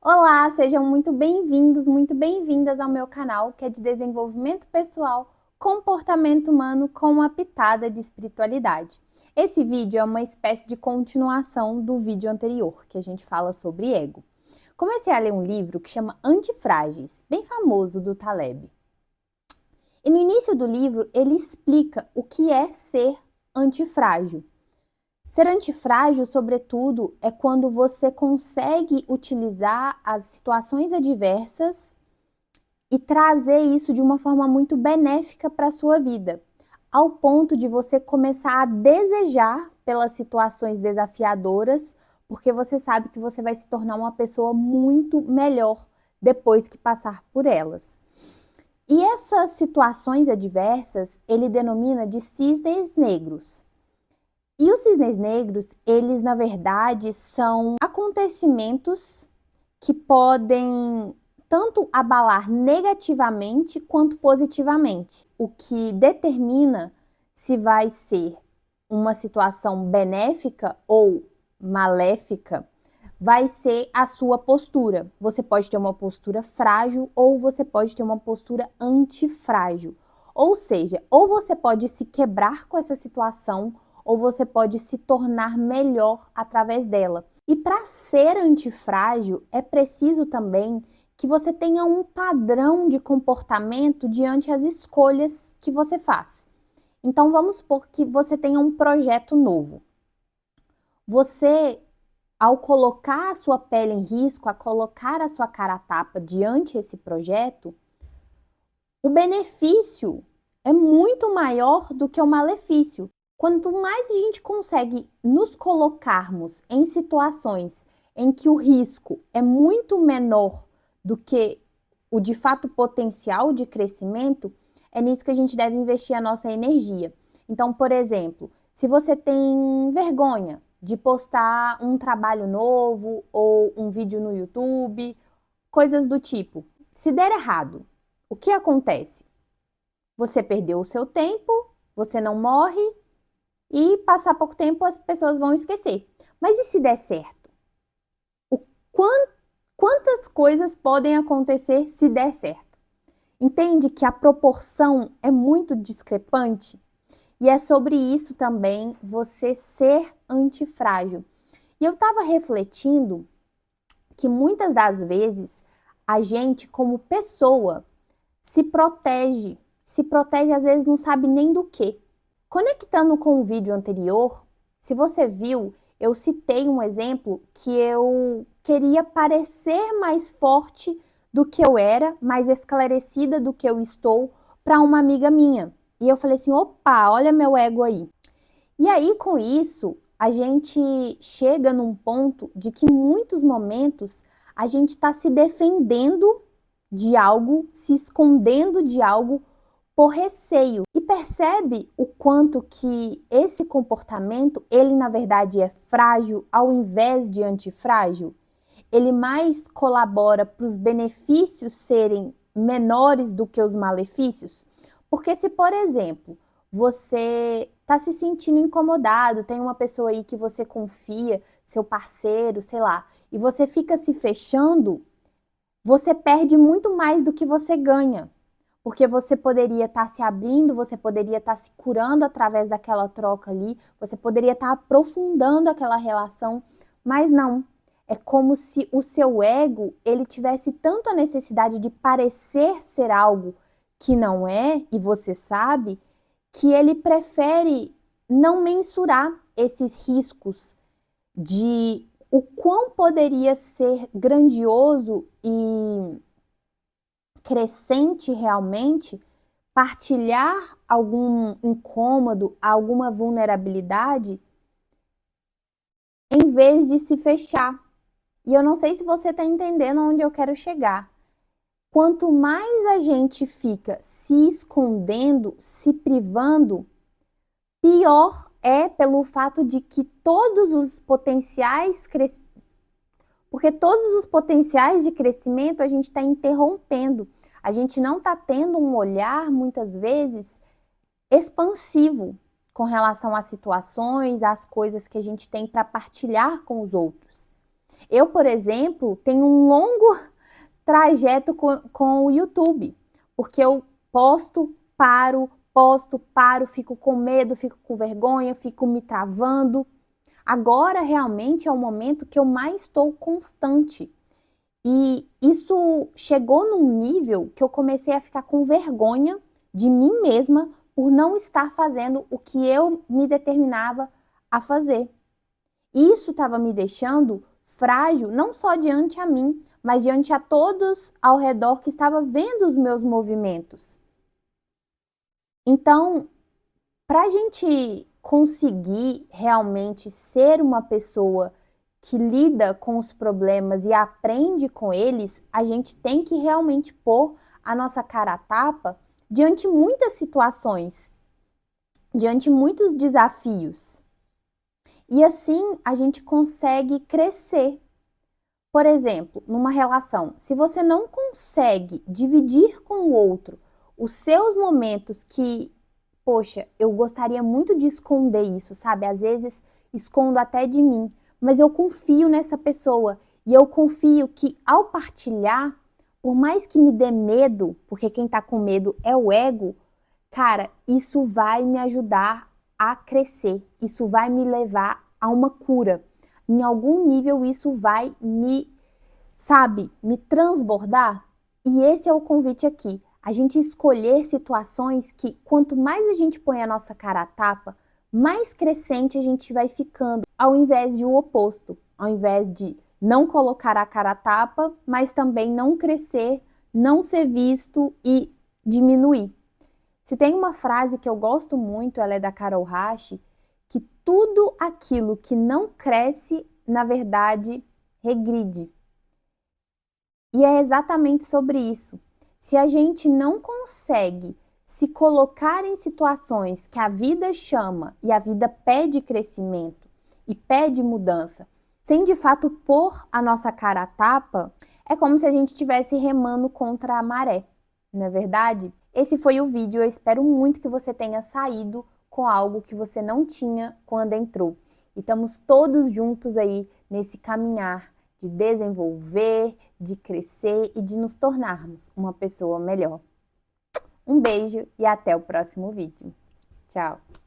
Olá, sejam muito bem-vindos, muito bem-vindas ao meu canal, que é de desenvolvimento pessoal, comportamento humano com uma pitada de espiritualidade. Esse vídeo é uma espécie de continuação do vídeo anterior, que a gente fala sobre ego. Comecei a ler um livro que chama Antifrágeis, bem famoso, do Taleb. E no início do livro, ele explica o que é ser antifrágil. Ser antifrágil, sobretudo, é quando você consegue utilizar as situações adversas e trazer isso de uma forma muito benéfica para a sua vida, ao ponto de você começar a desejar pelas situações desafiadoras, porque você sabe que você vai se tornar uma pessoa muito melhor depois que passar por elas. E essas situações adversas, ele denomina de cisnes negros. E os cisnes negros, eles na verdade são acontecimentos que podem tanto abalar negativamente quanto positivamente, o que determina se vai ser uma situação benéfica ou maléfica, vai ser a sua postura. Você pode ter uma postura frágil ou você pode ter uma postura antifrágil. Ou seja, ou você pode se quebrar com essa situação, ou você pode se tornar melhor através dela. E para ser antifrágil, é preciso também que você tenha um padrão de comportamento diante as escolhas que você faz. Então vamos supor que você tenha um projeto novo. Você, ao colocar a sua pele em risco, a colocar a sua cara a tapa diante desse projeto, o benefício é muito maior do que o malefício. Quanto mais a gente consegue nos colocarmos em situações em que o risco é muito menor do que o de fato potencial de crescimento, é nisso que a gente deve investir a nossa energia. Então, por exemplo, se você tem vergonha de postar um trabalho novo ou um vídeo no YouTube, coisas do tipo, se der errado, o que acontece? Você perdeu o seu tempo, você não morre e passar pouco tempo as pessoas vão esquecer. Mas e se der certo? O quantas coisas podem acontecer se der certo? Entende que a proporção é muito discrepante? E é sobre isso também você ser antifrágil. E eu estava refletindo que muitas das vezes a gente, como pessoa, se protege às vezes não sabe nem do que. Conectando com o vídeo anterior, se você viu, eu citei um exemplo que eu queria parecer mais forte do que eu era, mais esclarecida do que eu estou, para uma amiga minha. E eu falei assim: opa, olha meu ego aí. E aí, com isso, a gente chega num ponto de que em muitos momentos a gente está se defendendo de algo, se escondendo de algo por receio. E percebe o quanto que esse comportamento, ele na verdade é frágil ao invés de antifrágil? Ele mais colabora para os benefícios serem menores do que os malefícios? Porque se, por exemplo, você está se sentindo incomodado, tem uma pessoa aí que você confia, seu parceiro, sei lá, e você fica se fechando, você perde muito mais do que você ganha. Porque você poderia estar se abrindo, você poderia estar se curando através daquela troca ali, você poderia estar aprofundando aquela relação, mas não. É como se o seu ego, ele tivesse tanto a necessidade de parecer ser algo que não é, e você sabe, que ele prefere não mensurar esses riscos de o quão poderia ser grandioso e crescente realmente partilhar algum incômodo, alguma vulnerabilidade, em vez de se fechar. E eu não sei se você está entendendo onde eu quero chegar. Quanto mais a gente fica se escondendo, se privando, pior é pelo fato de que todos os potenciais porque todos os potenciais de crescimento a gente está interrompendo. A gente não está tendo um olhar, muitas vezes, expansivo com relação às situações, às coisas que a gente tem para partilhar com os outros. Eu, por exemplo, tenho um longo trajeto com o YouTube, porque eu posto, paro, fico com medo, fico com vergonha, fico me travando. Agora, realmente, é o momento que eu mais estou constante. E isso chegou num nível que eu comecei a ficar com vergonha de mim mesma por não estar fazendo o que eu me determinava a fazer. Isso estava me deixando frágil, não só diante a mim, mas diante a todos ao redor que estava vendo os meus movimentos. Então, para a gente conseguir realmente ser uma pessoa que lida com os problemas e aprende com eles, a gente tem que realmente pôr a nossa cara a tapa diante muitas situações, diante muitos desafios. E assim a gente consegue crescer. Por exemplo, numa relação, se você não consegue dividir com o outro os seus momentos que, poxa, eu gostaria muito de esconder isso, sabe? Às vezes escondo até de mim, mas eu confio nessa pessoa e eu confio que ao partilhar, por mais que me dê medo, porque quem tá com medo é o ego, cara, isso vai me ajudar a crescer, isso vai me levar a uma cura. Em algum nível isso vai me transbordar. E esse é o convite aqui. A gente escolher situações que, quanto mais a gente põe a nossa cara a tapa, mais crescente a gente vai ficando, ao invés de o oposto, ao invés de não colocar a cara a tapa, mas também não crescer, não ser visto e diminuir. Se tem uma frase que eu gosto muito, ela é da Carol Rache, que tudo aquilo que não cresce, na verdade, regride. E é exatamente sobre isso. Se a gente não consegue se colocar em situações que a vida chama e a vida pede crescimento e pede mudança, sem de fato pôr a nossa cara a tapa, é como se a gente estivesse remando contra a maré, não é verdade? Esse foi o vídeo, eu espero muito que você tenha saído com algo que você não tinha quando entrou. E estamos todos juntos aí nesse caminhar de desenvolver, de crescer e de nos tornarmos uma pessoa melhor. Um beijo e até o próximo vídeo. Tchau!